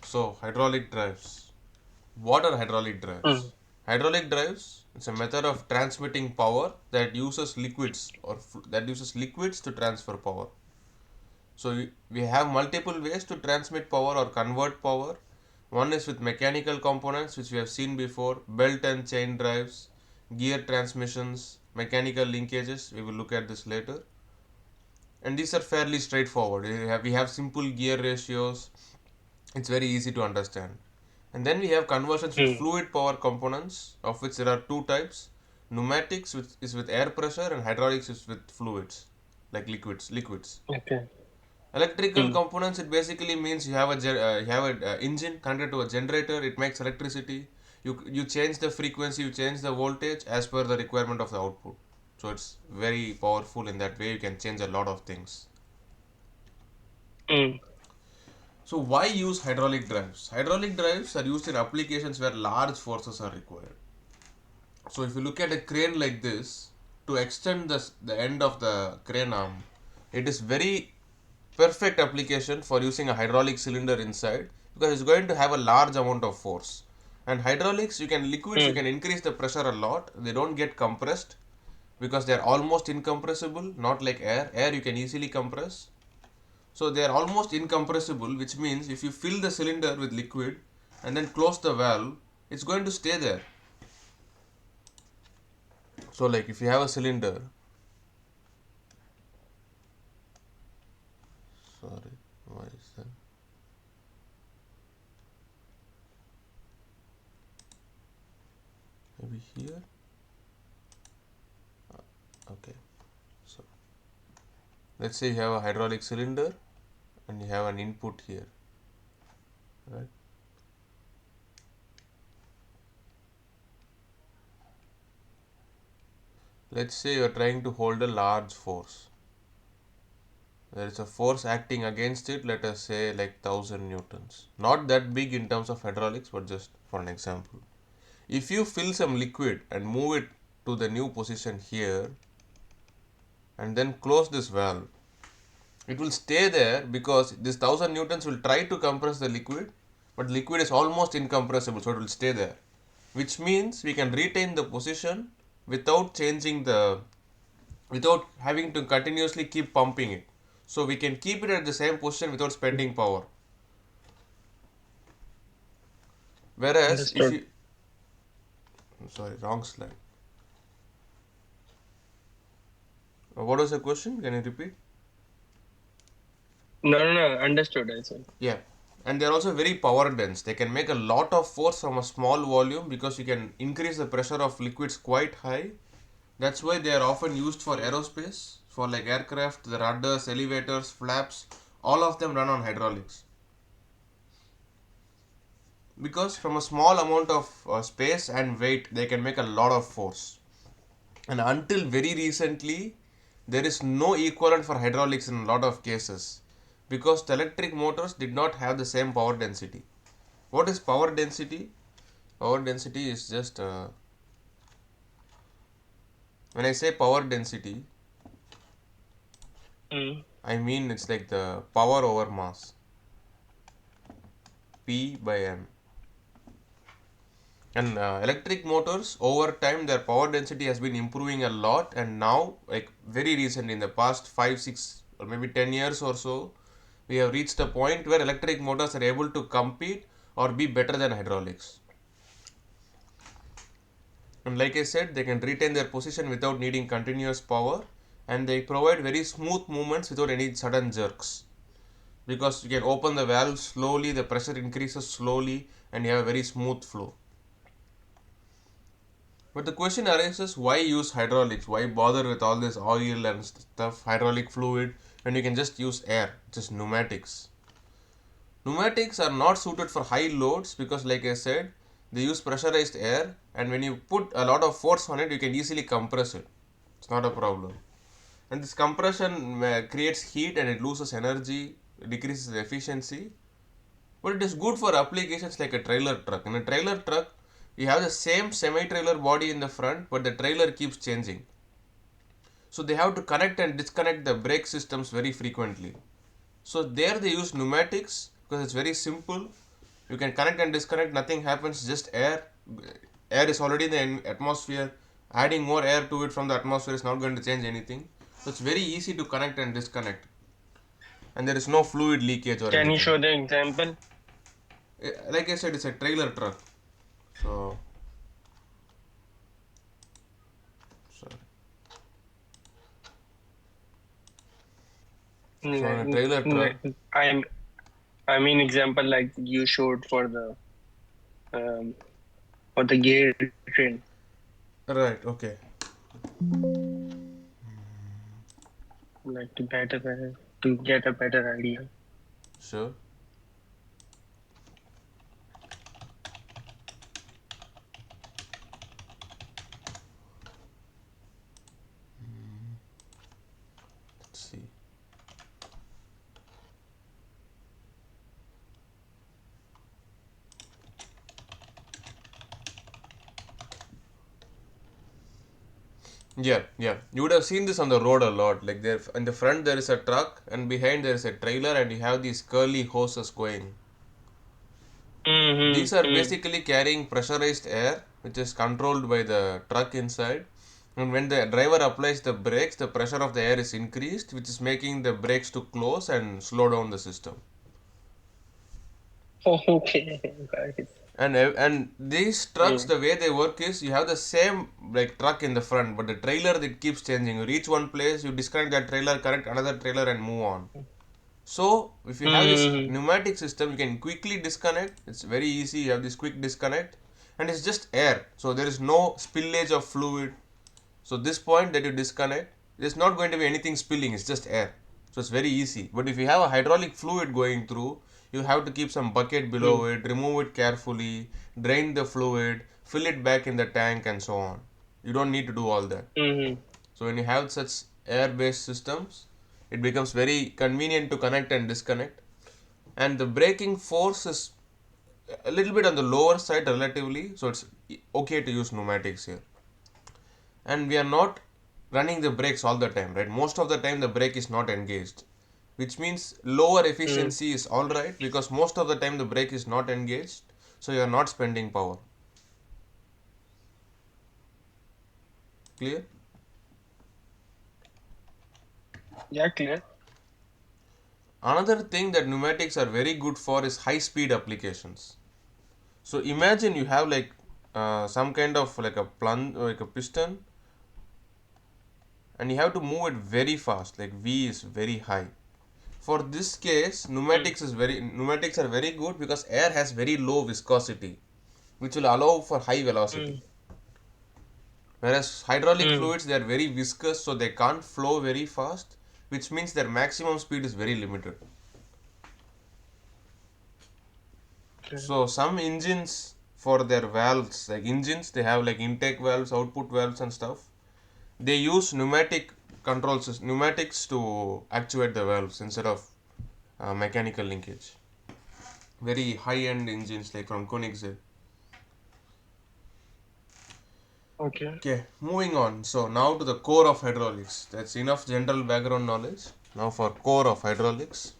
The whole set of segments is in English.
So, hydraulic drives. What are hydraulic drives? Mm. Hydraulic drives, it's a method of transmitting power that uses liquids that uses liquids to transfer power. So we have multiple ways to transmit power or convert power. One is with mechanical components, which we have seen before, belt and chain drives, gear transmissions, mechanical linkages. We will look at this later. And these are fairly straightforward. We have simple gear ratios. It's very easy to understand. And then we have conversions with Mm. fluid power components, of which there are two types. Pneumatics, which is with air pressure, and hydraulics is with fluids, like liquids. Okay. Electrical Mm. components, it basically means you have a engine connected to a generator. It makes electricity. You change the frequency, you change the voltage as per the requirement of the output. So it's very powerful in that way. You can change a lot of things. Mm. So why use hydraulic drives? Hydraulic drives are used in applications where large forces are required. So if you look at a crane like this, to extend the end of the crane arm, it is very perfect application for using a hydraulic cylinder inside, because it's going to have a large amount of force. And hydraulics, liquids, you Mm. can increase the pressure a lot. They don't get compressed because they are almost incompressible, not like air. Air you can easily compress. So they are almost incompressible, which means if you fill the cylinder with liquid and then close the valve, it's going to stay there. So like if you have a cylinder, sorry, why is that? Maybe here. Okay. So let's say you have a hydraulic cylinder and you have an input here, right? Let's say you are trying to hold a large force. There is a force acting against it, let us say like 1000 newtons. Not that big in terms of hydraulics, but just for an example. If you fill some liquid and move it to the new position here and then close this valve, it will stay there because this 1000 newtons will try to compress the liquid, but liquid is almost incompressible, so it will stay there, which means we can retain the position without changing the without having to continuously keep pumping it. So we can keep it at the same position without spending power. Whereas if Understood. you, I'm sorry, wrong slide. What was the question? Can you repeat? No, no, no. Understood, I said. Yeah. And they're also very power dense. They can make a lot of force from a small volume because you can increase the pressure of liquids quite high. That's why they are often used for aerospace, for like aircraft, the rudders, elevators, flaps, all of them run on hydraulics. Because from a small amount of space and weight, they can make a lot of force. And until very recently, there is no equivalent for hydraulics in a lot of cases because the electric motors did not have the same power density. What is power density? Power density is just when I say power density, Mm. I mean it's like the power over mass, P by M. And electric motors over time their power density has been improving a lot, and now like very recently in the past 5 6 or maybe 10 years or so, we have reached a point where electric motors are able to compete or be better than hydraulics. And like I said, they can retain their position without needing continuous power, and they provide very smooth movements without any sudden jerks, because you can open the valve slowly, the pressure increases slowly, and you have a very smooth flow. But the question arises, why use hydraulics? Why bother with all this oil and stuff, hydraulic fluid, when you can just use air, just pneumatics? Pneumatics are not suited for high loads because, like I said, they use pressurized air, and when you put a lot of force on it, you can easily compress it. It's not a problem. And this compression creates heat and it loses energy, decreases the efficiency. But it is good for applications like a trailer truck. In a trailer truck, you have the same semi trailer body in the front, but the trailer keeps changing. So they have to connect and disconnect the brake systems very frequently. So there they use pneumatics because it's very simple. You can connect and disconnect, nothing happens, just air is already in the atmosphere. Adding more air to it from the atmosphere is not going to change anything. So it's very easy to connect and disconnect, and there is no fluid leakage or Can you anything. show the example? Like I said, it's a trailer truck. So, sorry. So in a Like, trailer truck, I'm I mean example like you showed um for the gear train. right? Okay, Like to get a better idea. sure. Let's see. Yeah, yeah. You would have seen this on the road a lot. Like there, in the front there is a truck, and behind there is a trailer, and you have these curly hoses going. These are Mm-hmm. basically carrying pressurized air, which is controlled by the truck inside. And when the driver applies the brakes, the pressure of the air is increased, which is making the brakes to close and slow down the system. Okay, guys. And these trucks, Mm, the way they work is you have the same like truck in the front, but the trailer that keeps changing. You reach one place, you disconnect that trailer, connect another trailer, and move on. So if you have this mm, pneumatic system, you can quickly disconnect. It's very easy. You have this quick disconnect, and it's just air. So there is no spillage of fluid. So this point that you disconnect, there's not going to be anything spilling. It's just air. So it's very easy. But if you have a hydraulic fluid going through, you have to keep some bucket below mm, it, remove it carefully, drain the fluid, fill it back in the tank, and so on. You don't need to do all that. mm. So when you have such air-based systems, it becomes very convenient to connect and disconnect. And the braking force is a little bit on the lower side relatively, so it's okay to use pneumatics here. And we are not running the brakes all the time, right? Most of the time the brake is not engaged, which means lower Mm. efficiency is all right because most of the time the brake is not engaged, so you are not spending power. Clear? Yeah, clear. Another thing that pneumatics are very good for is high speed applications. So imagine you have like some kind of like a plunge, like a piston, and you have to move it very fast. Like V is very high. For this case, Mm, pneumatics are very good because air has very low viscosity, which will allow for high velocity. mm, Whereas hydraulic mm. fluids they are very viscous, so they can't flow very fast, which means their maximum speed is very limited. Okay. So some engines for their valves, like engines, they have like intake valves, output valves, and stuff. They use pneumatics to actuate the valves instead of mechanical linkage. Very high end engines like from Koenigsegg. Okay. Okay, moving on. So now to the core of hydraulics. That's enough general background knowledge. Now for core of hydraulics.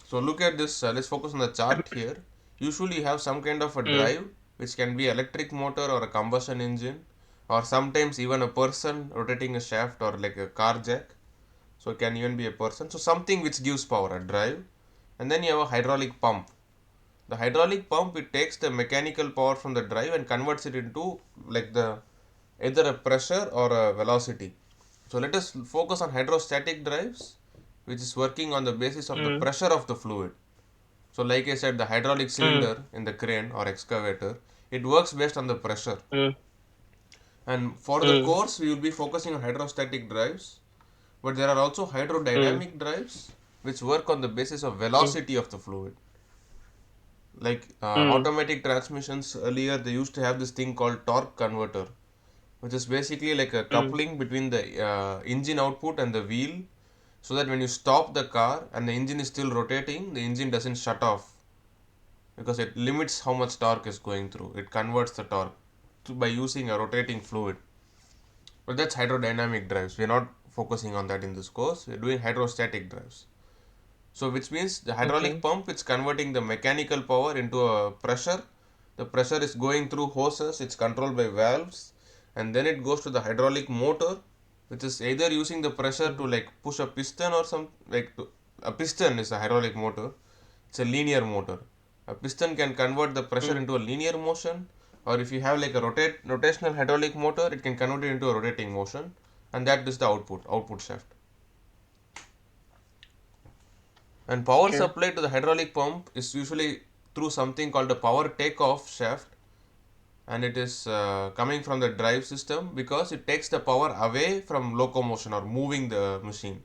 So look at this. Let's focus on the chart here. Usually you have some kind of a Mm, drive, which can be electric motor or a combustion engine, or sometimes even a person rotating a shaft or like a car jack. So it can even be a person. So something which gives power, a drive. And then you have a hydraulic pump. The hydraulic pump it takes the mechanical power from the drive and converts it into like the either a pressure or a velocity. So let us focus on hydrostatic drives, which is working on the basis of the mm, pressure of the fluid. So like I said, the hydraulic mm, cylinder in the crane or excavator, it works based on the pressure. mm, And for the mm, course, we will be focusing on hydrostatic drives, but there are also mm, hydrodynamic drives which work on the basis of mm, velocity of the fluid. Like mm, automatic transmissions earlier, they used to have this thing called torque converter, which is basically like a mm, coupling between the engine output and the wheel, so that when you stop the car and the engine is still rotating, the engine doesn't shut off because it limits how much torque is going through. It converts the torque by using a rotating fluid. But that's hydrodynamic drives. We're not focusing on that in this course. We're doing hydrostatic drives. So which means the hydraulic Okay. pump, it's converting the mechanical power into a pressure. The pressure is going through hoses, it's controlled by valves, and then it goes to the hydraulic motor, which is either using the pressure to Mm. like push a piston or some like a piston is a hydraulic motor. It's a linear motor. A piston can convert the pressure Mm. into a linear motion, or if you have like a rotational hydraulic motor, it can convert it into a rotating motion, and that is the output shaft. And power Okay. supply to the hydraulic pump is usually through something called a power takeoff shaft, and it is coming from the drive system because it takes the power away from locomotion or moving the machine.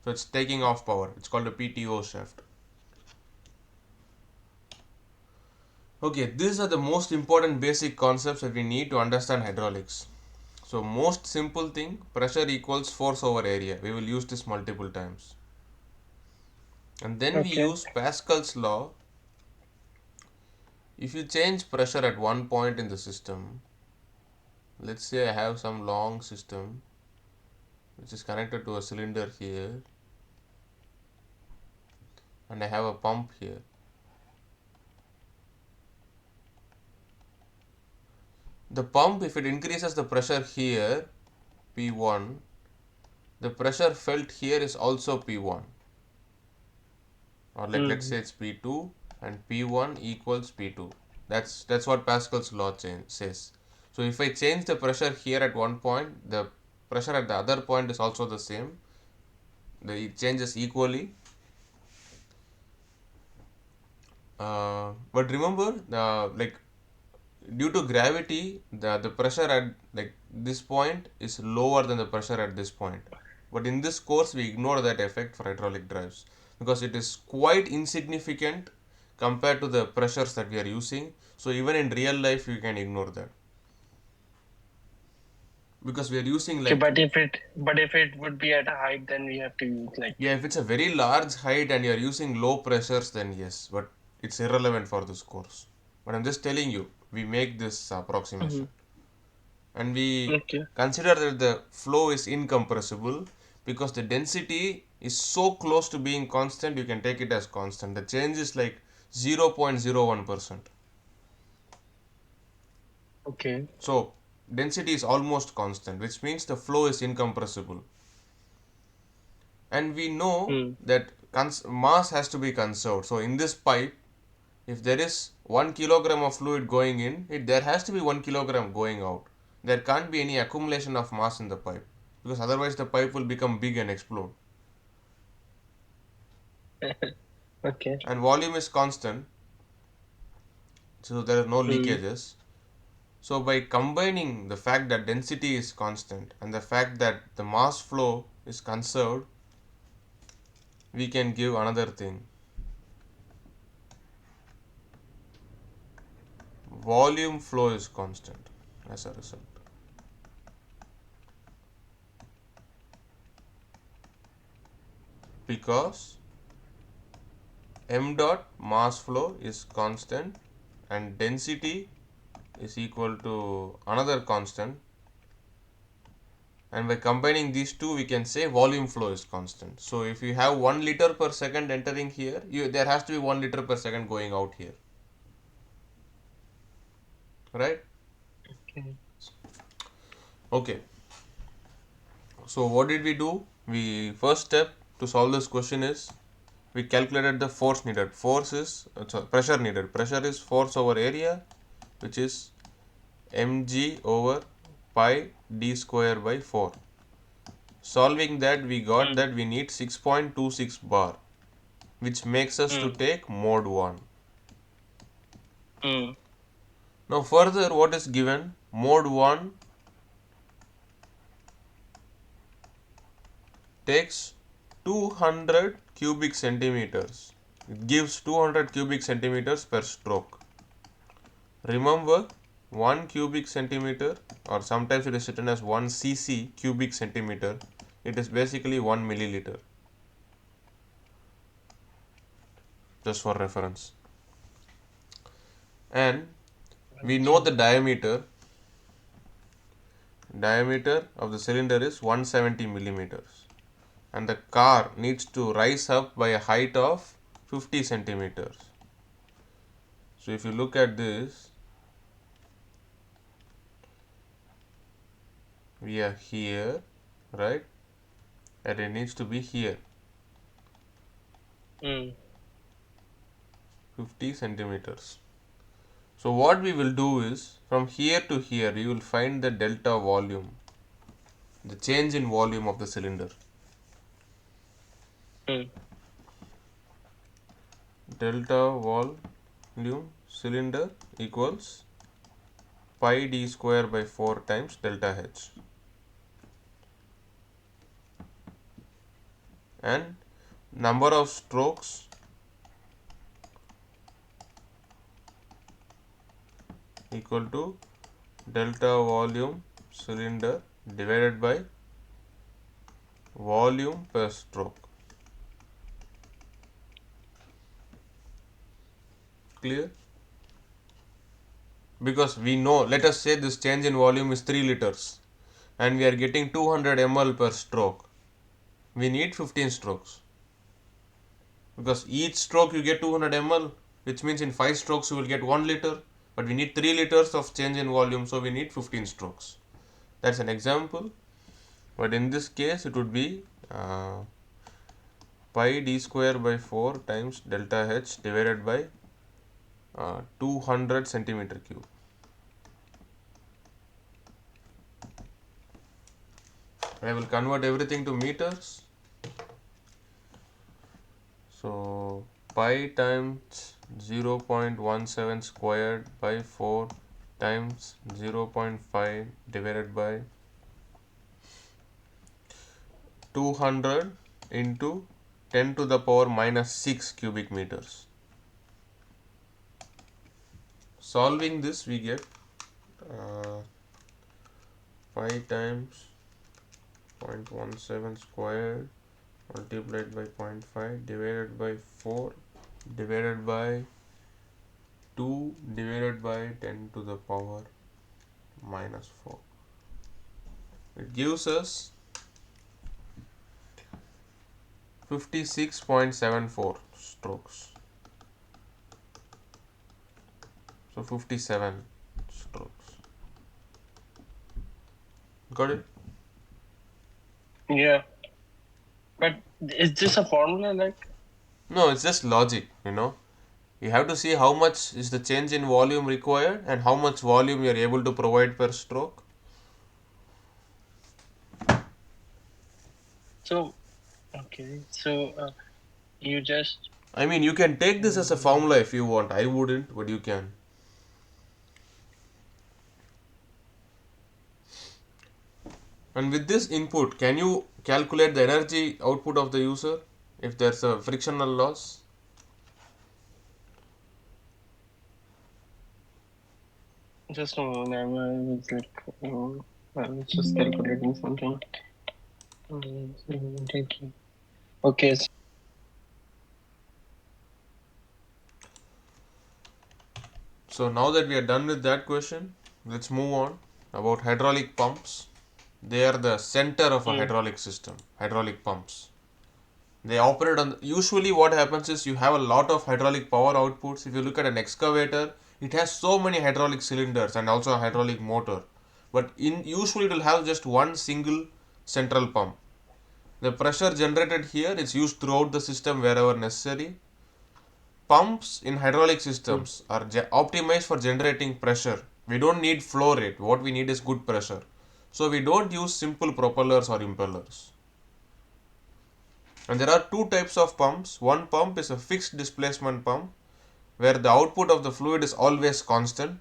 So it's taking off power. It's called a PTO shaft. Okay, these are the most important basic concepts that we need to understand hydraulics. So most simple thing, pressure equals force over area. We will use this multiple times. And then we Okay. use Pascal's law. If you change pressure at one point in the system, let's say I have some long system which is connected to a cylinder here, and I have a pump here. The pump, if it increases the pressure here, P1, the pressure felt here is also P1, or like let's Mm. say it's P2 and P1 equals P2. That's what Pascal's law says. So if I change the pressure here at one point, the pressure at the other point is also the same. It changes equally. But remember, like due to gravity, the pressure at like this point is lower than the pressure at this point. But in this course, we ignore that effect for hydraulic drives because it is quite insignificant compared to the pressures that we are using. So even in real life, you can ignore that because we are using Okay, like, but if it would be at a height, then we have to use like. yeah, if it's a very large height and you are using low pressures, then yes, but it's irrelevant for this course. But I'm just telling you, we make this approximation. Mhm. And we Okay. consider that the flow is incompressible because the density is so close to being constant, you can take it as constant. The change is like 0.01%. Okay. So density is almost constant, which means the flow is incompressible. And we know Mm. that mass has to be conserved. So in this pipe, if there is 1 kilogram of fluid going in, there has to be 1 kilogram going out. There can't be any accumulation of mass in the pipe because otherwise the pipe will become big and explode. Okay. And volume is constant, so there are no Mm. leakages. So by combining the fact that density is constant and the fact that the mass flow is conserved, we can give another thing. Volume flow is constant as a result. Because m dot mass flow is constant and density is equal to another constant, and by combining these two we can say volume flow is constant. So if you have 1 liter per second entering here, there has to be 1 liter per second going out here, right? Okay. Okay, so what did we do? We first step to solve this question is we calculated the force needed. Force is sorry, pressure needed. Pressure is force over area, which is mg over pi d square by 4. Solving that, we got Mm. that we need 6.26 bar, which makes us to Mm. take mode 1. Mm. Now further, what is given? Mode 1 takes 200 cubic centimeters. It gives 200 cubic centimeters per stroke. Remember, 1 cubic centimeter, or sometimes it is written as 1 cc cubic centimeter, it is basically 1 milliliter, just for reference. And we know Okay. the diameter of the cylinder is 170 millimeters. and the car needs to rise up by a height of 50 centimeters. So if you look at this, we are here, right? And it needs to be here, Mm. 50 centimeters. So what we will do is, from here to here, you will find the delta volume, the change in volume of the cylinder. Mm. Delta volume cylinder equals pi d square by 4 times delta H. And number of strokes equal to delta volume cylinder divided by volume per stroke. Clear? Because we know, let us say this change in volume is 3 liters and we are getting 200 ml per stroke. We need 15 strokes, because each stroke you get 200 ml, which means in 5 strokes you will get 1 liter, but we need 3 liters of change in volume, so we need 15 strokes. That's an example, but in this case it would be pi d square by 4 times delta H divided by 200 centimeter cube. I will convert everything to meters. So pi times 0.17 squared by 4 times 0.5 divided by 200 into 10 to the power minus 6 cubic meters. Solving this, we get pi times 0.17 squared multiplied by 0.5 divided by 4 divided by 2 divided by 10 to the power minus 4. It gives us 56.74 strokes. So 57 strokes. Got it? Yeah. But is this a formula like? No, it's just logic, You have to see how much is the change in volume required and how much volume you are able to provide per stroke. So, okay. So, you just. I mean, you can take this as a Mm, formula if you want. I wouldn't, but you can. And with this input, can you calculate the energy output of the user if there's a frictional loss? just a moment. I was just calculating something. Okay. So now that we are done with that question, let's move on about hydraulic pumps. They are the center of a Mm. hydraulic system, hydraulic pumps. They operate on, usually what happens is you have a lot of hydraulic power outputs. If you look at an excavator, it has so many hydraulic cylinders and also a hydraulic motor. But usually it will have just one single central pump. The pressure generated here is used throughout the system wherever necessary. Pumps in hydraulic Mm. systems are optimized for generating pressure. We don't need flow rate. What we need is good pressure. So we don't use simple propellers or impellers. And there are two types of pumps. One pump is a fixed displacement pump where the output of the fluid is always constant,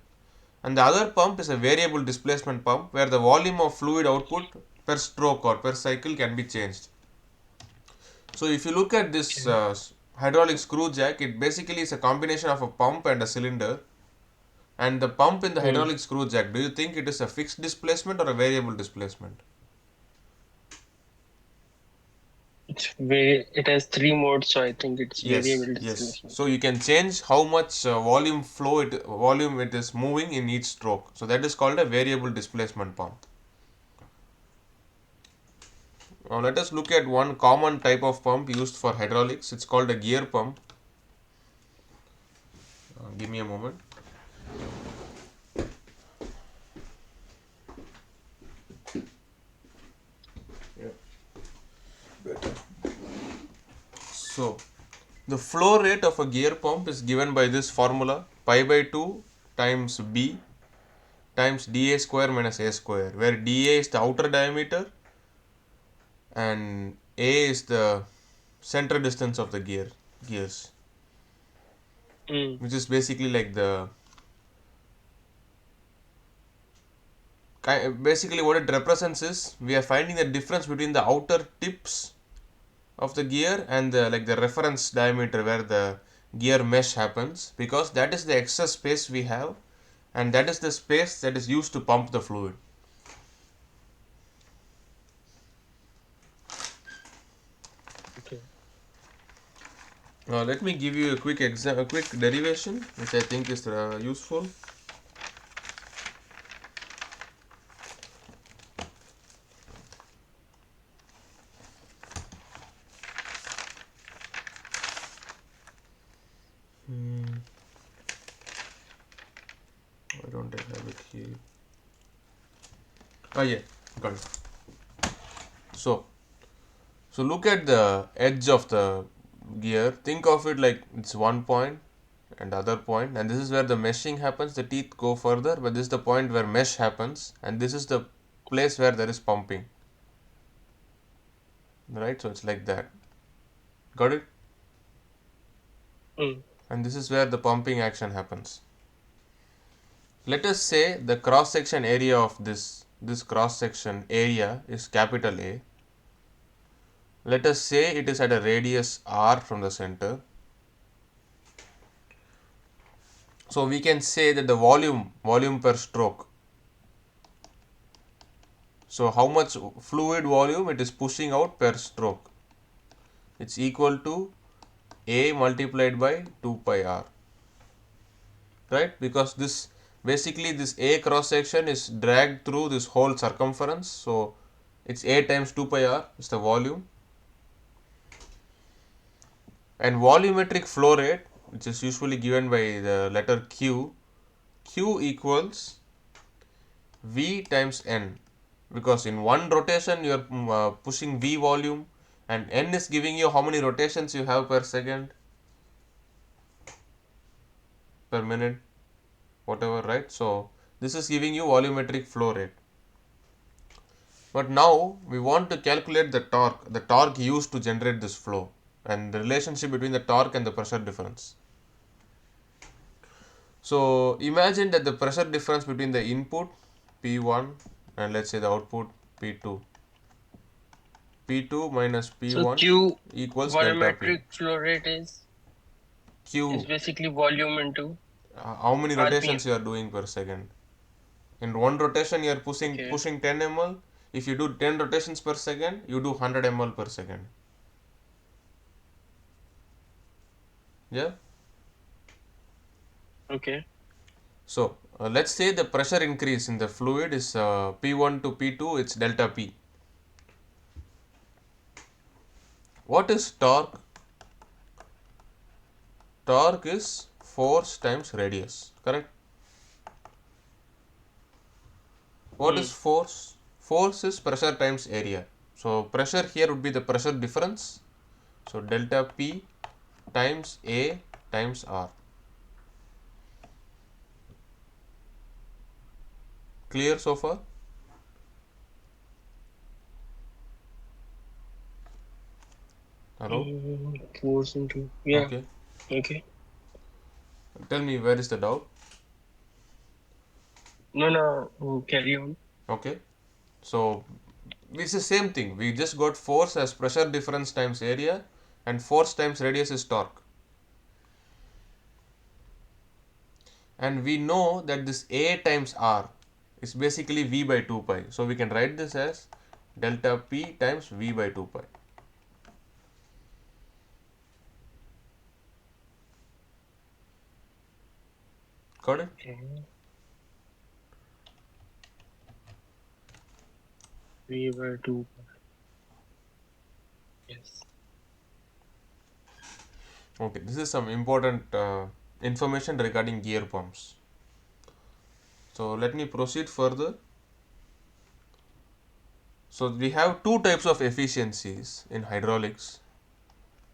and the other pump is a variable displacement pump where the volume of fluid output per stroke or per cycle can be changed. So if you look at this Okay. hydraulic screw jack, it basically is a combination of a pump and a cylinder. And the pump in the Mm. hydraulic screw jack, do you think it is a fixed displacement or a variable displacement? It has three modes, so I think it's Yes, variable yes. displacement. So you can change how much volume it is moving in each stroke. So that is called a variable displacement pump. Now let us look at one common type of pump used for hydraulics. It's called a gear pump. Give me a moment. So the flow rate of a gear pump is given by this formula, pi by 2 times B times dA square minus A square, where dA is the outer diameter and A is the center distance of the gears, Mm. which is basically like the basically what it represents is we are finding the difference between the outer tips of the gear and the like the reference diameter where the gear mesh happens, because that is the excess space we have and that is the space that is used to pump the fluid. Okay. Let me give you a quick derivation which I think is useful. Why don't I have it here? Oh yeah, got it. So look at the edge of the gear. Think of it like it's one point and other point, and this is where the meshing happens. The teeth go further, but this is the point where mesh happens, and this is the place where there is pumping. Right? So it's like that. Got it? Mm. And this is where the pumping action happens. Let us say the cross section area of this cross section area is capital A. Let us say it is at a radius r from the center. So we can say that the volume per stroke. So how much fluid volume it is pushing out per stroke. It's equal to A multiplied by 2 pi r. Right? Because this basically this A cross section is dragged through this whole circumference. So it's A times 2 pi r is the volume. And volumetric flow rate, which is usually given by the letter Q, Q equals V times N, because in one rotation you are pushing V volume and N is giving you how many rotations you have per second, per minute, whatever, right? So this is giving you volumetric flow rate. But now we want to calculate the torque used to generate this flow and the relationship between the torque and the pressure difference. So imagine that the pressure difference between the input P1 and let's say the output P2. P2 minus So P1 Q equals delta P. volumetric flow rate is Q, basically volume into how many rotations RPM. you are doing per second. In one rotation you are Okay. pushing 10 ml. If you do 10 rotations per second, you do 100 ml per second. Yeah. Okay. So let's say the pressure increase in the fluid is P1 to P2, it's delta P. What is torque? Torque is force times radius, correct? What is Mm. force? Force is pressure times area. So pressure here would be the pressure difference. So delta P times A times R. Clear so far? Hello? Force into, yeah. Okay. Okay. Tell me, where is the doubt? No, no. Carry on. Okay. So it's the same thing. We just got force as pressure difference times area and force times radius is torque. And we know that this A times R is basically V by 2 pi. So we can write this as delta P times V by 2 pi. Got it? Okay. We were to. Yes. Okay, this is some important information regarding gear pumps. So let me proceed further. So we have two types of efficiencies in hydraulics.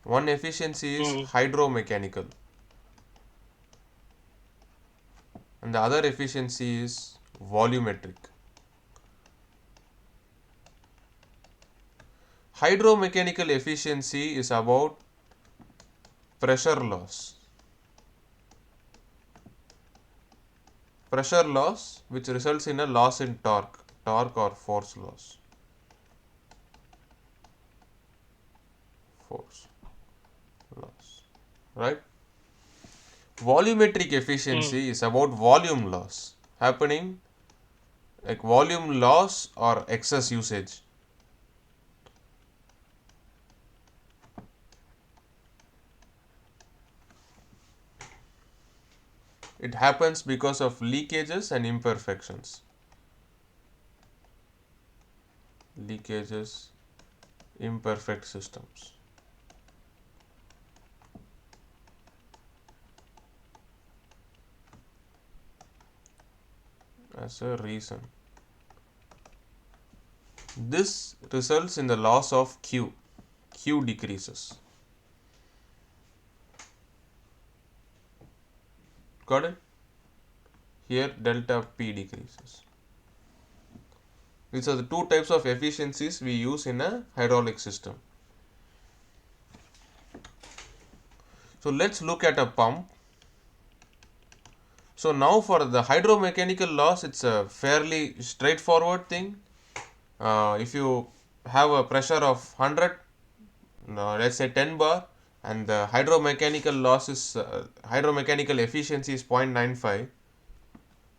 One efficiency is Mm. hydromechanical, and the other efficiency is volumetric. Hydromechanical efficiency is about pressure loss. Pressure loss which results in a loss in torque or force loss. Force loss. Right? Volumetric Mm. efficiency is about volume loss happening, like volume loss or excess usage. It happens because of leakages and imperfections. Leakages, imperfect systems. As a reason. This results in the loss of Q. Q decreases. Got it? Here delta P decreases. These are the two types of efficiencies we use in a hydraulic system. So let's look at a pump. So now for the hydromechanical loss, it's a fairly straightforward thing. If you have a pressure of 100, let's say 10 bar, and the hydromechanical loss is hydromechanical efficiency is 0.95.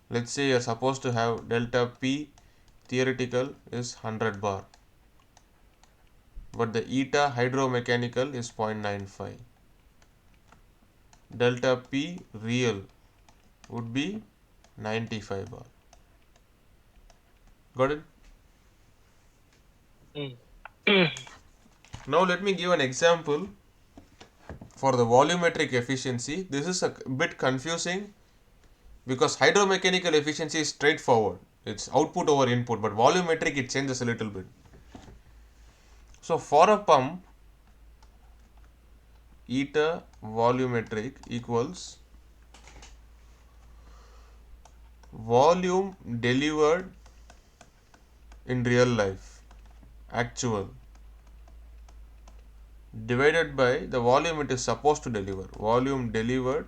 Let's say you're supposed to have delta P theoretical is 100 bar, but the eta hydromechanical is 0.95. Delta P real would be 95 bar. Got it? Mm. Now let me give an example for the volumetric efficiency. This is a bit confusing because hydromechanical efficiency is straightforward. It's output over input, but volumetric it changes a little bit. So for a pump, eta volumetric equals volume delivered in real life, actual, divided by the volume it is supposed to deliver, volume delivered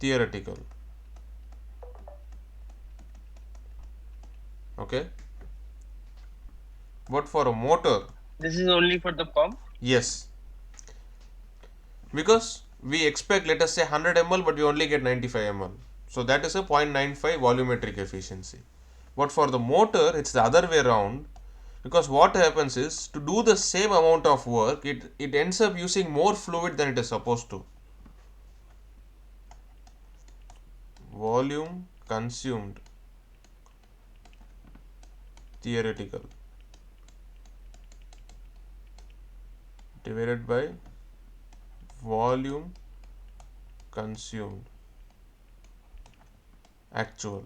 theoretical. Okay, but for a motor, This is only for the pump. yes, because we expect, let us say 100 ml, but we only get 95 ml. So that is a 0.95 volumetric efficiency. But for the motor, it's the other way around, because what happens is to do the same amount of work, it ends up using more fluid than it is supposed to. Volume consumed theoretical divided by volume consumed actual.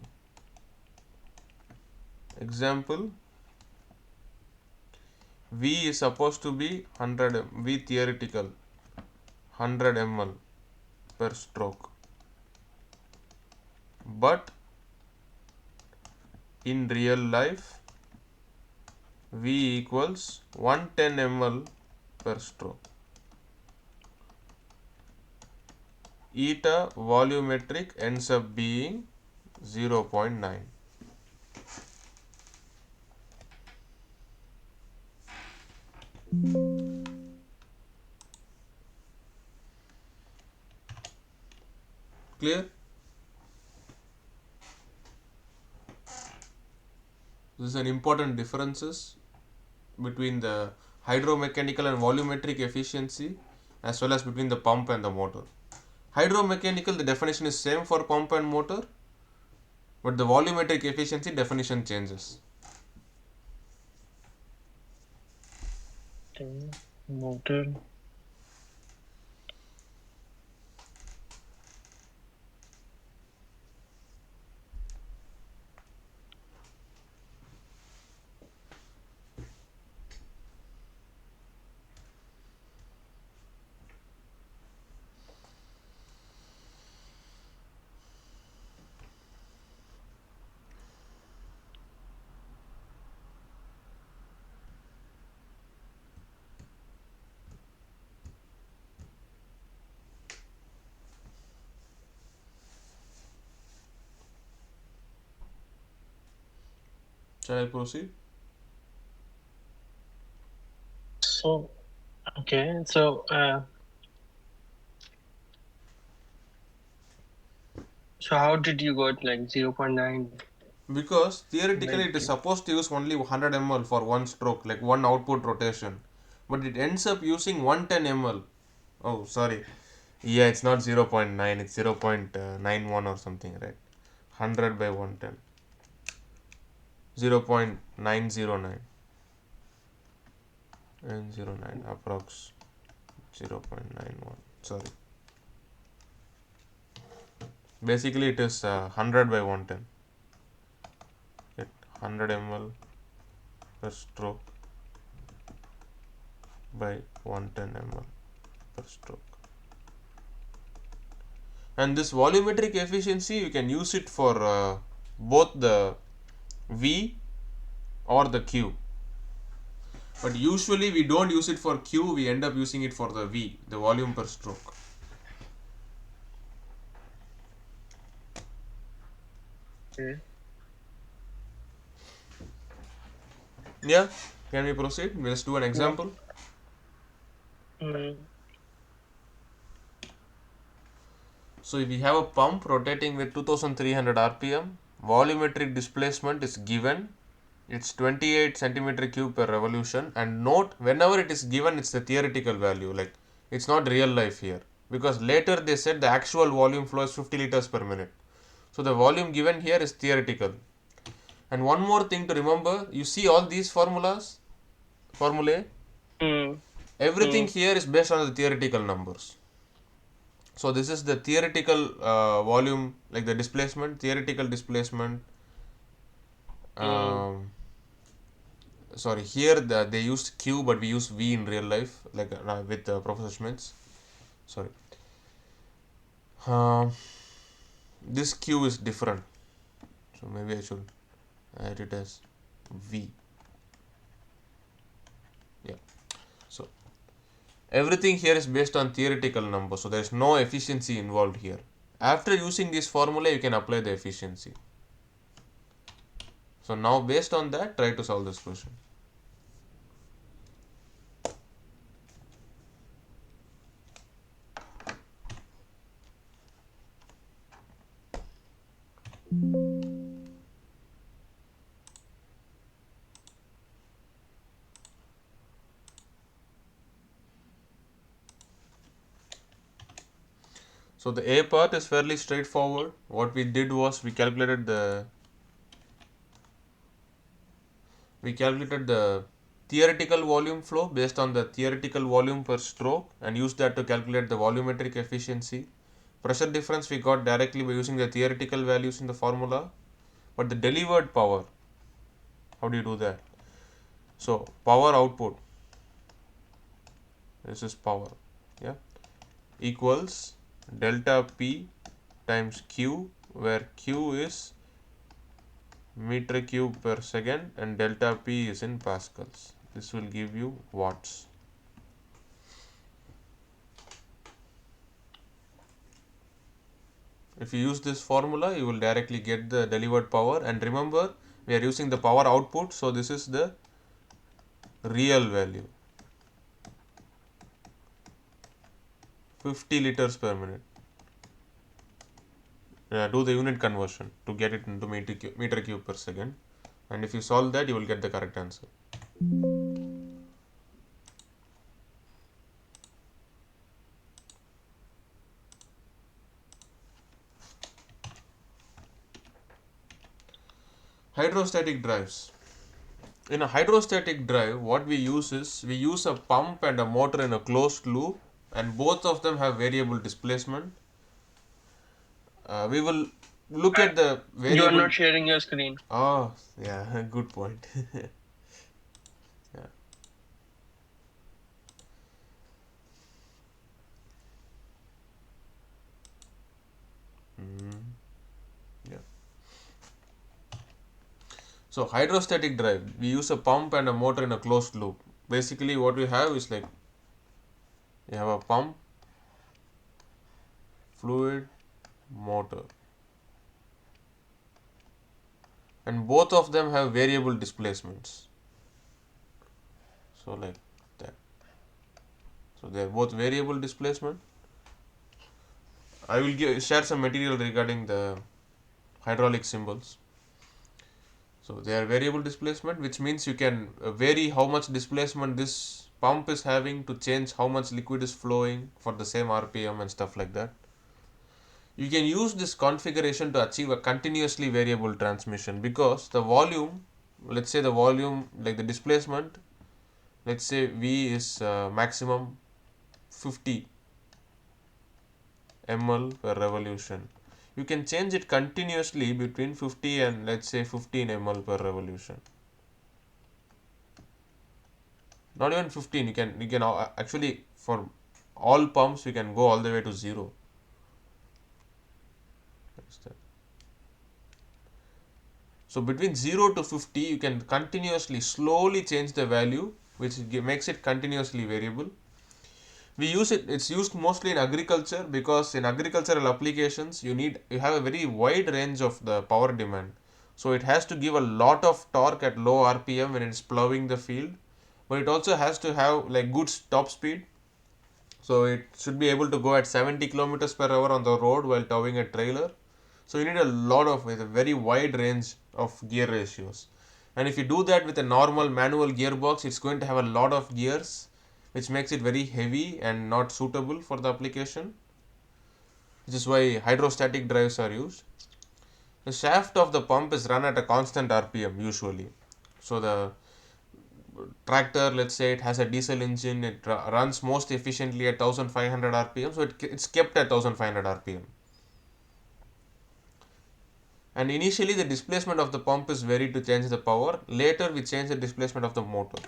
Example, V is supposed to be 100 V theoretical 100 ml per stroke, but in real life V equals 110 ml per stroke. Eta volumetric ends up being 0.9. Clear? This is an important differences between the hydromechanical and volumetric efficiency as well as between the pump and the motor. Hydromechanical, the definition is same for pump and motor, but the volumetric efficiency definition changes. Okay. Motor. Shall I proceed? So, okay. So how did you got like 0.9? Because theoretically it is Like, supposed to use only 100 ml for one stroke, like one output rotation, but it ends up using 110 ml. Oh, sorry. Yeah, it's not 0.9, it's 0.91 or something, right? 100 by 110. 0.909 and 09 approx 0.91. Sorry. Basically, it is 100 by 110. It 100 ml per stroke by 110 ml per stroke. And this volumetric efficiency, you can use it for both the V or the Q. But usually we don't use it for Q, we end up using it for the V, the volume per stroke. okay. Yeah, can we proceed? Let's do an Yeah. example. Mm, So if we have a pump rotating with 2300 rpm, volumetric displacement is given. It's 28 centimeter cube per revolution, and note whenever it is given it's the theoretical value, like it's not real life here, because later they said the actual volume flow is 50 liters per minute. So the volume given here is theoretical. And one more thing to remember, you see all these formulae, mm, everything mm, here is based on the theoretical numbers. So this is the theoretical volume, like the displacement, theoretical displacement. mm, Um, Sorry, here they used Q, but we use V in real life, like with Professor Schmitz. Sorry, uh, this Q is different, so maybe I should add it as V. Yeah. So everything here is based on theoretical numbers, so there is no efficiency involved here. After using this formula, you can apply the efficiency. So now, based on that, try to solve this question. So the A part is fairly straightforward. What we did was we calculated the theoretical volume flow based on the theoretical volume per stroke and used that to calculate the volumetric efficiency. Pressure difference we got directly by using the theoretical values in the formula. But the delivered power, how do you do that? So power output, this is power, yeah, equals delta P times Q, where Q is meter cube per second and delta P is in pascals. This will give you watts. If you use this formula, you will directly get the delivered power. And remember, we are using the power output, so this is the real value, 50 liters per minute. Do the unit conversion to get it into meter cube per second. And if you solve that, you will get the correct answer. Hydrostatic drives. In a hydrostatic drive, what we use is we use a pump and a motor in a closed loop, and both of them have variable displacement. We will look Uh, at the you are variable. not sharing your screen. Oh, yeah, good point. Yeah. Mm, yeah. So hydrostatic drive, we use a pump and a motor in a closed loop. Basically, what we have is like you have a pump, fluid, motor, and both of them have variable displacements. So like that. So they are both variable displacement. I will share some material regarding the hydraulic symbols. So they are variable displacement, which means you can vary how much displacement this pump is having to change how much liquid is flowing for the same RPM and stuff like that. You can use this configuration to achieve a continuously variable transmission because the volume, let's say the volume, like the displacement, let's say V is maximum 50 ml per revolution. You can change it continuously between 50 and let's say 15 ml per revolution. Not even 15. You can actually for all pumps you can go all the way to 0. So between 0 to 50 you can continuously slowly change the value, which makes it continuously variable. We use it, it's used mostly in agriculture because in agricultural applications you have a very wide range of the power demand. So it has to give a lot of torque at low RPM when it's plowing the field, but it also has to have like good top speed. So it should be able to go at 70 kilometers per hour on the road while towing a trailer. So you need a lot of, with a very wide range of gear ratios. And if you do that with a normal manual gearbox, it's going to have a lot of gears, which makes it very heavy and not suitable for the application, which is why hydrostatic drives are used. The shaft of the pump is run at a constant RPM usually. So the tractor, let's say it has a diesel engine, it runs most efficiently at 1500 rpm, so it's kept at 1500 rpm. And initially the displacement of the pump is varied to change the power. Later we change the displacement of the motor.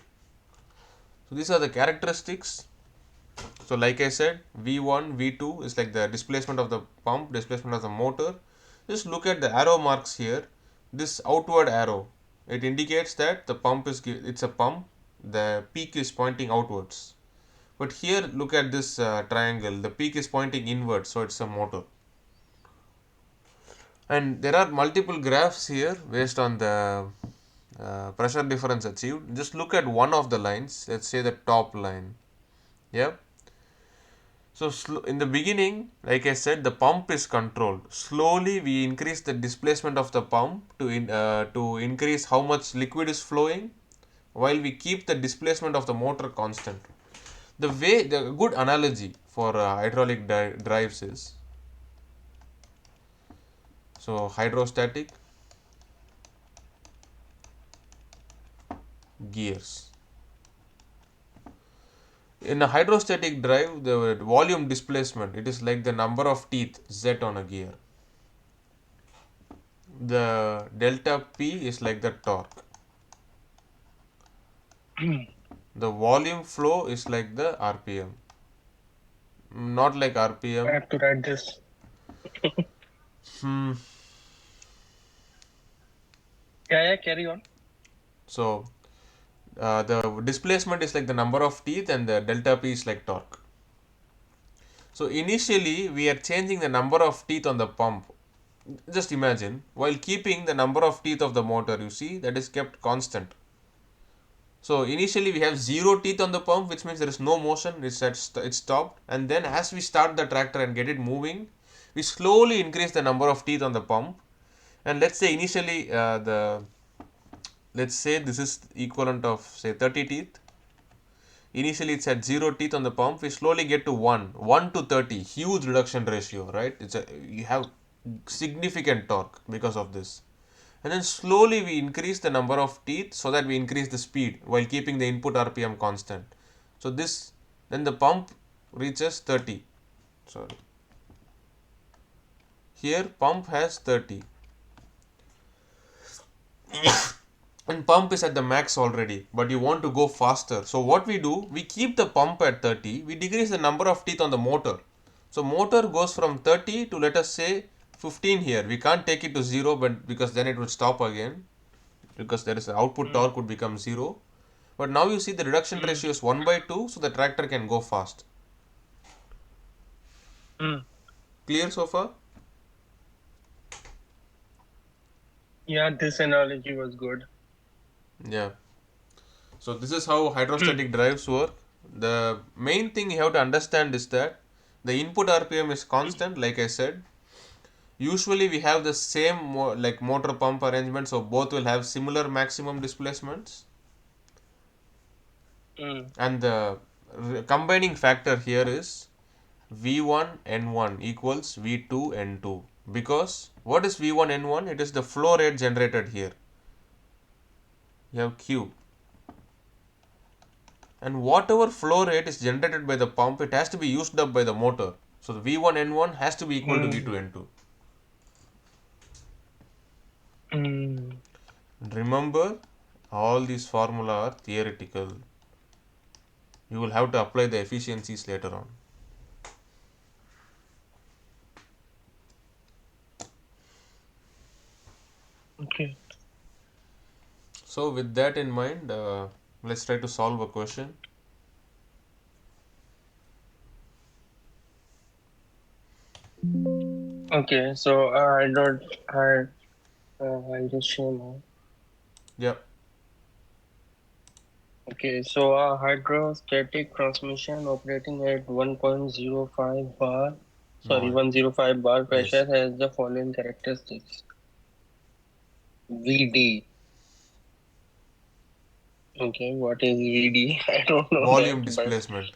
So these are the characteristics. So like I said, V1, V2 is like the displacement of the pump, displacement of the motor. Just look at the arrow marks here. This outward arrow, it indicates that the pump is, it's a pump. The peak is pointing outwards. But here look at this triangle, the peak is pointing inwards, so it's a motor. And there are multiple graphs here based on the pressure difference achieved. Just look at one of the lines, let's say the top line. Yeah. So in the beginning, like I said, the pump is controlled. Slowly we increase the displacement of the pump to increase how much liquid is flowing, while we keep the displacement of the motor constant. The good analogy for hydraulic drives is, so hydrostatic gears. In a hydrostatic drive, the volume displacement, it is like the number of teeth Z on a gear. The delta P is like the torque. The volume flow is like the RPM. Not like I RPM. have to write this. Hmm. Yeah, yeah, carry on. So the displacement is like the number of teeth and the delta P is like torque. So initially we are changing the number of teeth on the pump. Just imagine, while keeping the number of teeth of the motor, you see that is kept constant. So initially we have 0 teeth on the pump, which means there is no motion, it's stopped. And then as we start the tractor and get it moving, we slowly increase the number of teeth on the pump. And let's say initially let's say this is equivalent of say 30 teeth. Initially it's at 0 teeth on the pump, we slowly get to 1 to 30, huge reduction ratio, right? You have significant torque because of this. and then slowly we increase the number of teeth so that we increase the speed while keeping the input RPM constant. So this, then the pump reaches 30. Sorry, here pump has 30 and pump is at the max already, but you want to go faster. So what we do, we keep the pump at 30, we decrease the number of teeth on the motor. So motor goes from 30 to, let us say, 15 here. We can't take it to 0, but because then it would stop again, because there is output Mm. torque would become 0. But now you see the reduction Mm. ratio is 1 by 2, so the tractor can go fast. Mm. Clear so far? Yeah, this analogy was good. Yeah. So this is how hydrostatic drives work. The main thing you have to understand is that the input RPM is constant, like I said. Usually we have the same like motor pump arrangement, so both will have similar maximum displacements. Mm. And the combining factor here is V1 N1 equals V2 N2. Because what is V1 N1? It is the flow rate generated here. You have Q. And whatever flow rate is generated by the pump, it has to be used up by the motor. So the V1 N1 has to be equal to Mm. V2 N2. Mm. Remember, all these formula are theoretical. You will have to apply the efficiencies later on. Okay. So with that in mind, let's try to solve a question. Okay. So I don't. I'll just show now. Yeah, Okay. So a hydrostatic transmission operating at 1.05 bar. Sorry, no, 105 bar yes. pressure has the following characteristics. VD. Okay, what is VD? I don't know that, Volume but displacement.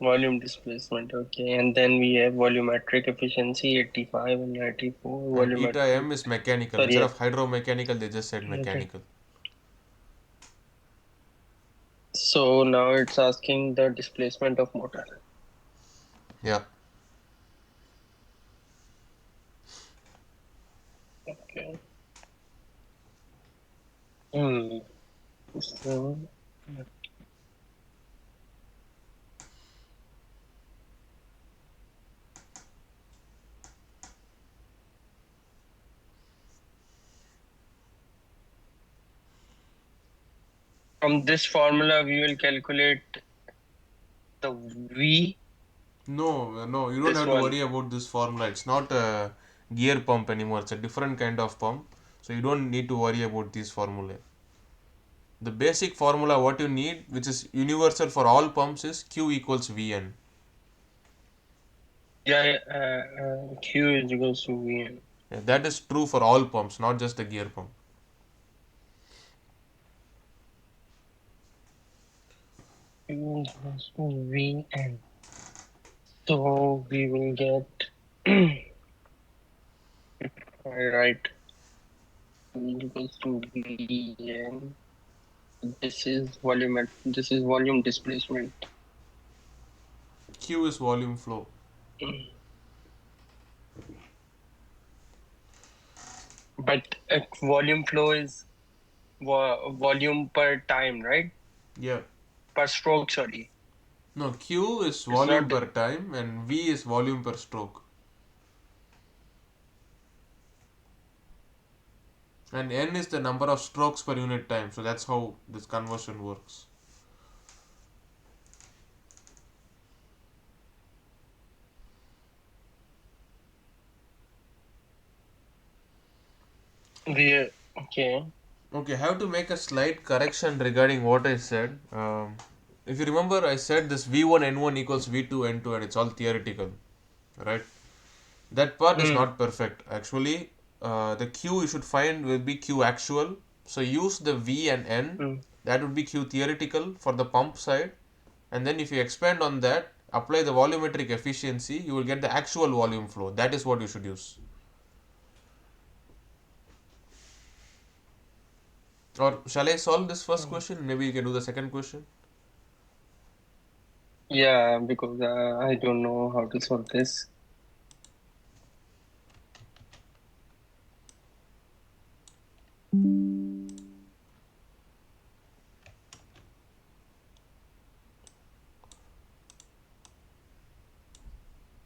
volume displacement. Okay, and then we have volumetric efficiency 85 and 94. And eta Volumetric. M is mechanical. Sorry, Instead yeah. of hydromechanical, they just said Okay. mechanical. So now it's asking the displacement of motor. Yeah. Okay. Hmm. So from this formula, we will calculate the V. No, you don't This have to one. worry about this formula. It's not a gear pump anymore. It's a different kind of pump. So you don't need to worry about these formulae. The basic formula what you need, which is universal for all pumps, is Q equals Vn. Yeah, Q is equals to V. Yeah, that is true for all pumps, not just the gear pump. Q is equals to Vn. So we will get. Right. Q equals to Vn. This is volume displacement. Q is volume flow. But volume flow is volume per time, right? Yeah. Per stroke, sorry. No, Q is It's volume not. per time and V is volume per stroke. And N is the number of strokes per unit time. So that's how this conversion works. Okay. Okay, I have to make a slight correction regarding what I said. If you remember, I said this V1 N1 equals V2 N2 and it's all theoretical, right? That part is Hmm. not perfect. Actually, the Q you should find will be Q actual. So use the V and N. Hmm. That would be Q theoretical for the pump side. And then if you expand on that, apply the volumetric efficiency, you will get the actual volume flow. That is what you should use. Or shall I solve this first Mm. question? Maybe you can do the second question. Yeah, because I don't know how to solve this.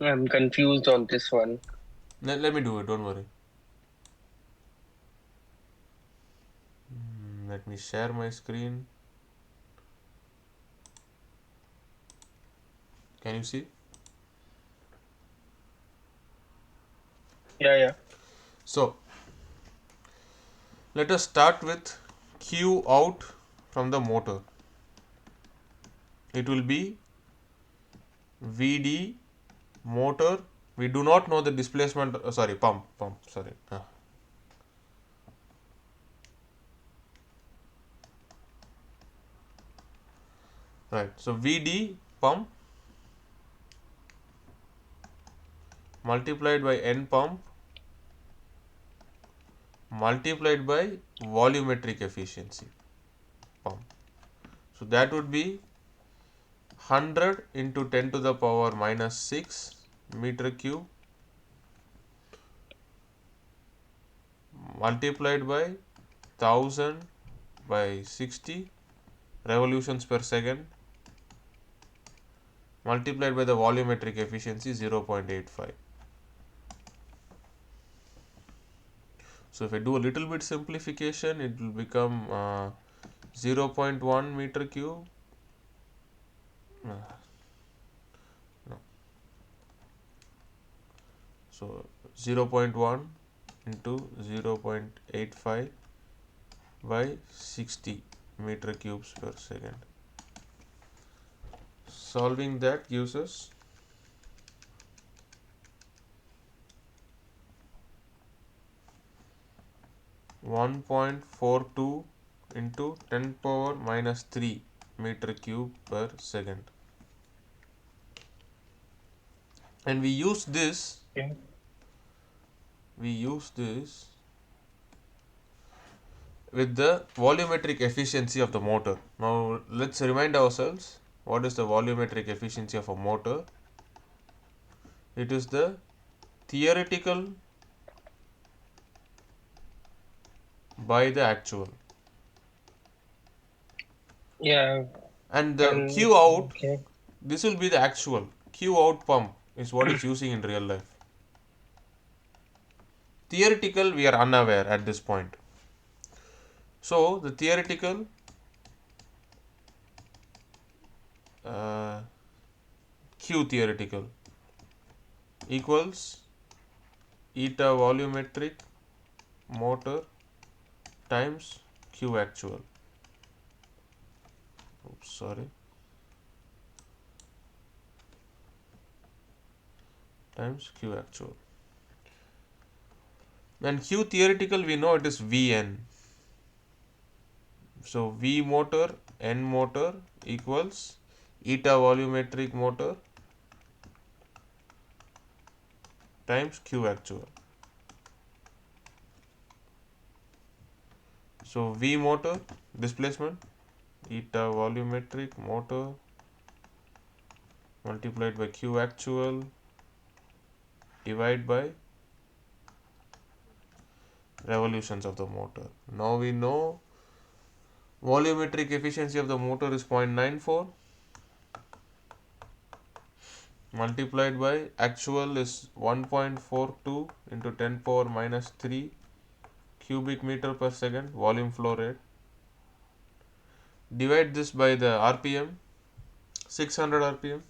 I'm confused on this one. Let me do it, don't worry. Let me share my screen. Can you see? Yeah, yeah. So let us start with Q out from the motor. It will be VD motor. We do not know the displacement. Sorry, pump. Sorry. Right. So VD pump multiplied by N pump multiplied by volumetric efficiency pump. So that would be 100 into 10 to the power minus 6 meter cube multiplied by 1000 by 60 revolutions per second multiplied by the volumetric efficiency 0.85. So if I do a little bit simplification, it will become 0.1 meter cube. Uh, no. So 0.1 into 0.85 by 60 meter cubes per second. Solving that gives us 1.42 into 10 power minus 3 meter cube per second. And Okay. we use this with the volumetric efficiency of the motor. Now let's remind ourselves what is the volumetric efficiency of a motor. It is the theoretical by the actual, Yeah, and the and Q out, okay. this will be the actual. Q out pump is what it's using in real life. Theoretical, we are unaware at this point. So the theoretical uh, Q theoretical equals eta volumetric motor times Q actual. Oops, sorry. Times Q actual. And Q theoretical, we know it is Vn. So V motor, N motor equals eta volumetric motor times Q actual. So V motor displacement eta volumetric motor multiplied by Q actual divided by revolutions of the motor. Now we know volumetric efficiency of the motor is 0.94 multiplied by actual is 1.42 into 10 power minus 3 cubic meter per second volume flow rate. Divide this by the RPM, 600 RPM.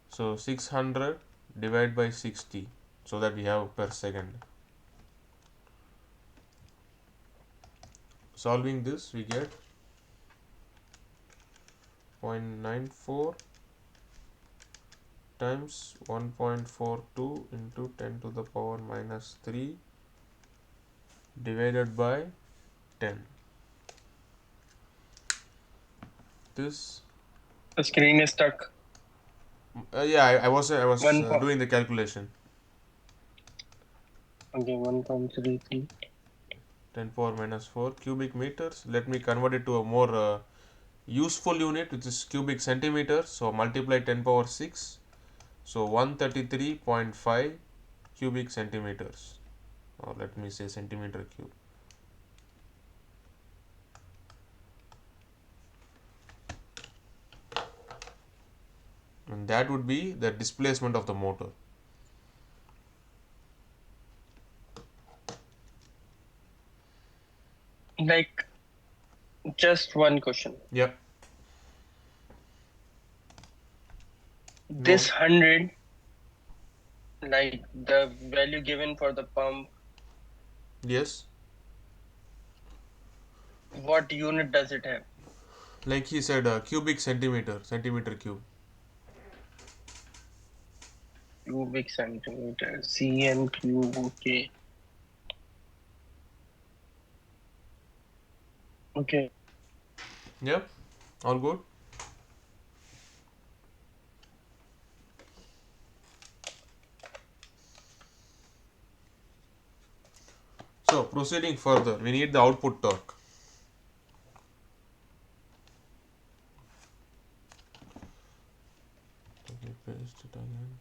So 600 divided by 60, so that we have per second. Solving this, we get 0.94 times 1.42 into 10 to the power minus 3 divided by 10. This The screen is stuck. yeah, I was One point. doing the calculation. Okay, 1.33. 10 power minus 4 cubic meters. Let me convert it to a more useful unit, which is cubic centimeters. So multiply 10 power 6. So 133.5 cubic centimeters, or let me say centimeter cube. And that would be the displacement of the motor. Like, just one question. Yep. This No. 100, like the value given for the pump, Yes. what unit does it have? Like he said, cubic centimeter, centimeter cube. Cubic centimeter, cm cube. Okay. Okay. Yep. All good. So proceeding further, we need the output torque. Let me paste it again.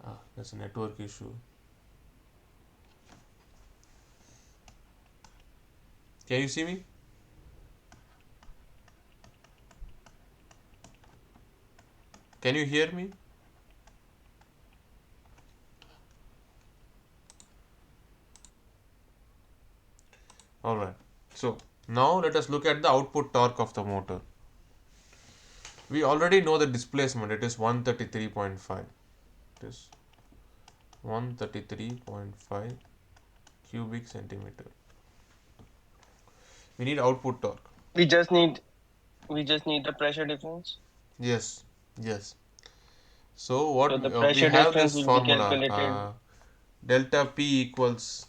Ah, that's a network issue. Can you see me? Can you hear me? Alright. So now let us look at the output torque of the motor. We already know the displacement, it is 133.5. It is 133.5 cubic centimeter. We need output torque. We just need the pressure difference. Yes, yes. So So what the we pressure have difference this will be formula, calculated. delta P equals,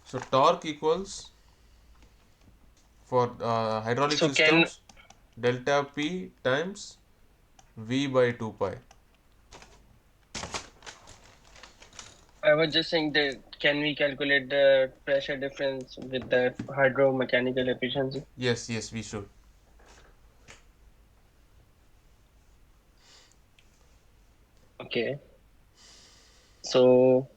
so torque equals for hydraulic So can systems, delta P times V by 2 pi. I was just saying that can we calculate the pressure difference with the hydromechanical efficiency? Yes, yes, we should. Okay. So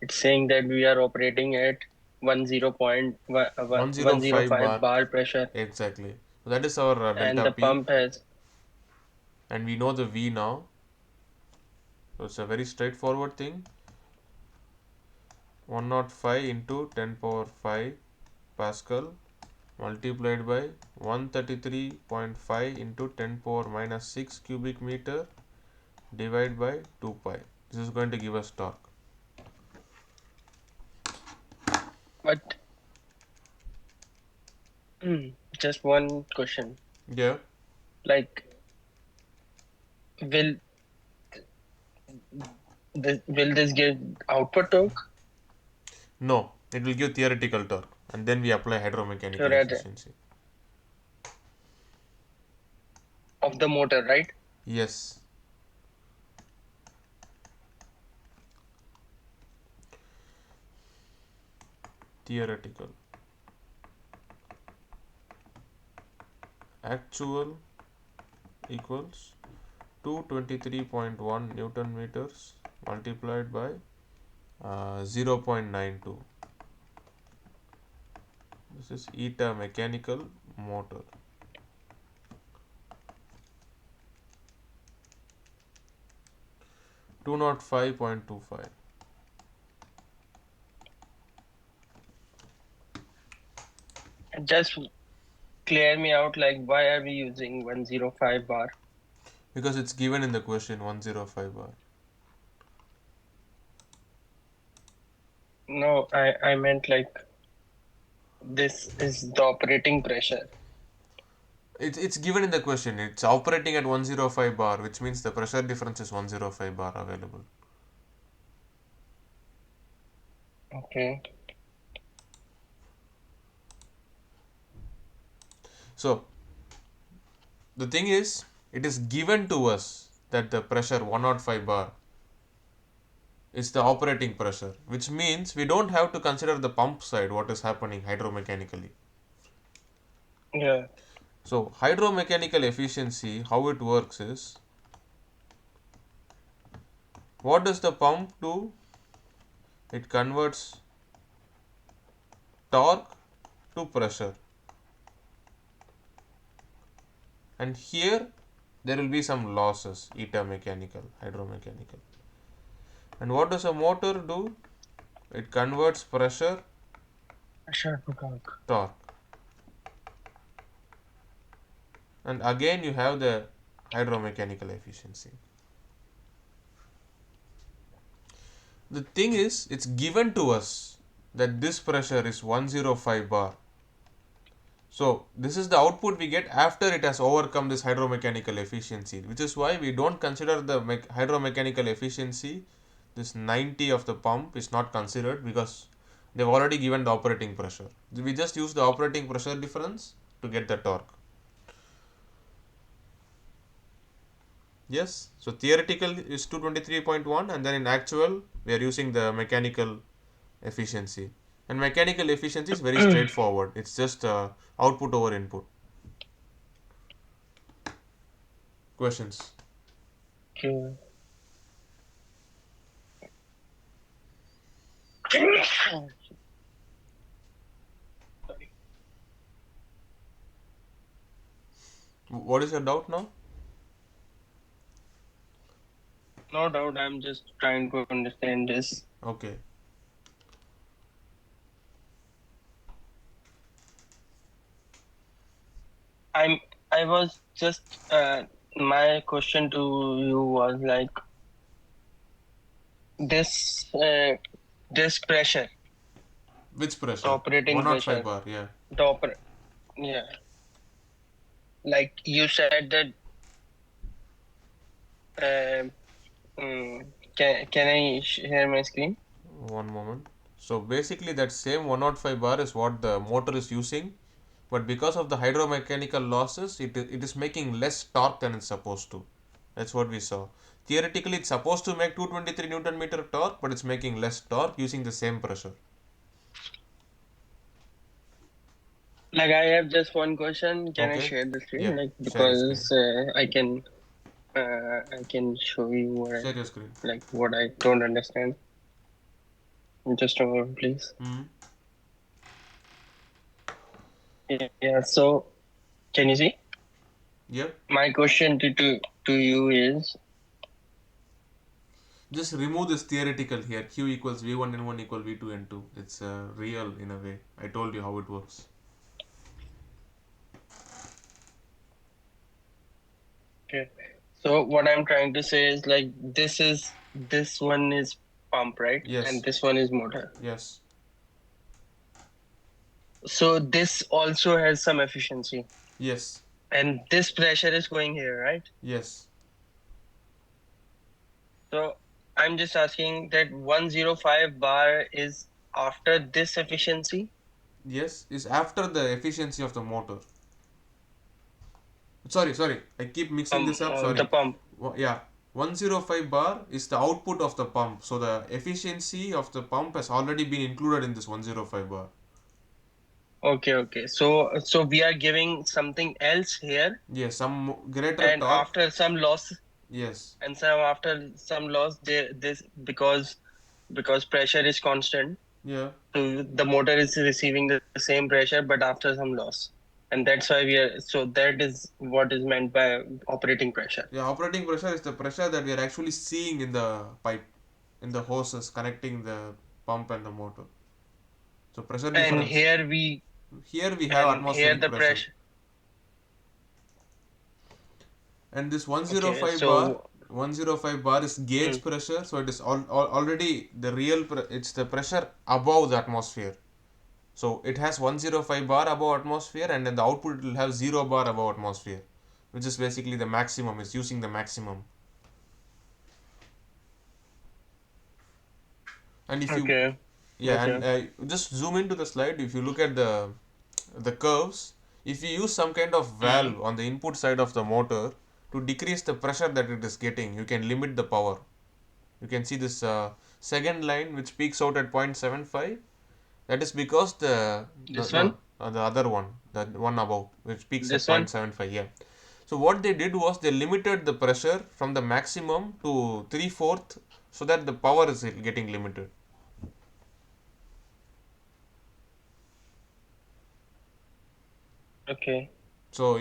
it's saying that we are operating at 105 105 bar, bar pressure, exactly. So that is our and delta the P, pump has. and we know the V now. So it's a very straightforward thing. 105 into 10 power 5 Pascal multiplied by 133.5 into 10 power minus 6 cubic meter divided by 2 pi. This is going to give us torque. But just one question. Yeah. Like, will will this give output torque? No, it will give theoretical torque, and then we apply So hydromechanical that efficiency. of the motor, right? Yes. Theoretical. Actual equals 223.1 Newton meters multiplied by 0.92. This is eta mechanical motor. 205.25. Just clear me out. Like, why are we using 105 bar? Because it's given in the question 105 bar. No, I meant like this is the operating pressure. It's given in the question. It's operating at 105 bar, which means the pressure difference is 105 bar available. Okay. So The thing is, it is given to us that the pressure 105 bar is the operating pressure, which means we don't have to consider the pump side, what is happening hydromechanically. Yeah. So, hydromechanical efficiency, how it works is, what does the pump do? It converts torque to pressure, and here there will be some losses, eta mechanical, hydromechanical. And what does a motor do? It converts pressure Pressure to torque. torque, and again you have the hydromechanical efficiency. The thing is, it's given to us that this pressure is 105 bar. So this is the output we get after it has overcome this hydromechanical efficiency, which is why we don't consider the hydromechanical efficiency. This 90 of the pump is not considered because they've already given the operating pressure. We just use the operating pressure difference to get the torque. Yes, so theoretical is 223.1, and then in actual we are using the mechanical efficiency. And mechanical efficiency is very straightforward. It's just output over input. Questions? Okay. Sorry. What is your doubt now? No doubt, I'm just trying to understand this. Okay. I'm I was just my question to you was like this this pressure, Which the pressure? operating 105 pressure, bar, yeah. the yeah, like you said that um can I share my screen? One moment. So basically that same 105 bar is what the motor is using, but because of the hydromechanical losses, it is making less torque than it's supposed to. That's what we saw. Theoretically, it's supposed to make 223 Newton meter torque, but it's making less torque using the same pressure. Like I have just one question. Can I Okay? share the Yeah. screen? Like Share your screen. because I can show you Share your screen. what I don't understand. Just a moment, please. Hmm. Yeah. So can you see? Yep. My question to you is Just remove this theoretical here. Q equals V1 N1 equal V2 N2. It's real in a way. I told you how it works. okay. So what I'm trying to say is like this one is pump, right? And Yes. this one is motor. Yes. So this also has some efficiency. Yes. And this pressure is going here, right? Yes. So I'm just asking that 105 bar is after this efficiency, Yes. Is after the efficiency of the motor. Sorry. I keep mixing this up. the Sorry. pump. Yeah. 105 bar is the output of the pump. So the efficiency of the pump has already been included in this 105 bar. Okay. So we are giving something else here, Yes. Some greater and torque. after some loss, Yes. and some after some loss, this because pressure is constant, Yeah. so the motor is receiving the same pressure, but after some loss, and that's why we are. So that is what is meant by operating pressure. Yeah. Operating pressure is the pressure that we are actually seeing in the pipe, in the hoses connecting the pump and the motor. So pressure And difference. here we Here we have and here atmospheric the pressure. pressure. And this Okay, 105 bar, so 105 bar is hmm, gauge pressure, so it is already the real it's the pressure above the atmosphere. So it has 105 bar above atmosphere, and then the output will have 0 bar above atmosphere, which is basically the maximum. It's using the maximum. And if you, okay, yeah, and okay, just zoom into the slide. If you look at the curves, If you use some kind of Mm. valve on the input side of the motor to decrease the pressure that it is getting, you can limit the power. You can see this second line which peaks out at 0.75. That is because the no, This no one, the other one, the one above, which peaks at this one. 0.75. Yeah. So what they did was they limited the pressure from the maximum to 3/4, so that the power is getting limited. Okay. So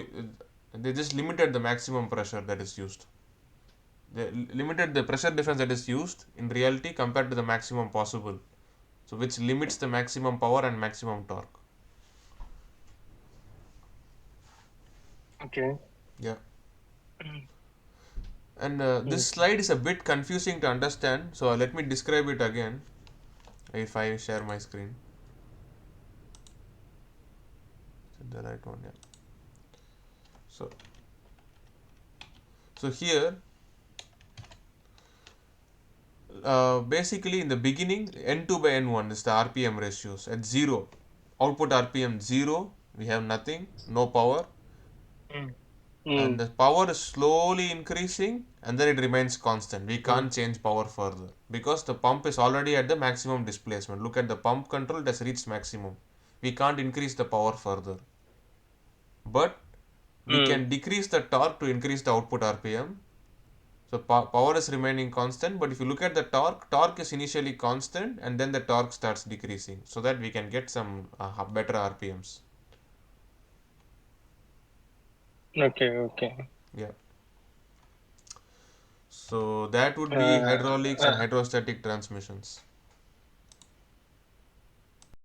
they just limited the maximum pressure that is used. They limited the pressure difference that is used in reality compared to the maximum possible. So which limits the maximum power and maximum torque. Okay. Yeah. Mm. And this Okay. slide is a bit confusing to understand. So let me describe it again. If I share my screen, is it the right one? Yeah. So here, basically in the beginning, N2 by N1 is the RPM ratios at 0. Output RPM 0, we have nothing, no power, Mm. and Mm. the power is slowly increasing and then it remains constant. We Mm. can't change power further because the pump is already at the maximum displacement. Look at the pump control, it has reached maximum. We can't increase the power further, but we Mm. can decrease the torque to increase the output RPM. So power is remaining constant, but if you look at the torque is initially constant and then the torque starts decreasing so that we can get some better RPMs. Okay. Okay. Yeah. So that would be Uh, hydraulics and uh, hydrostatic transmissions.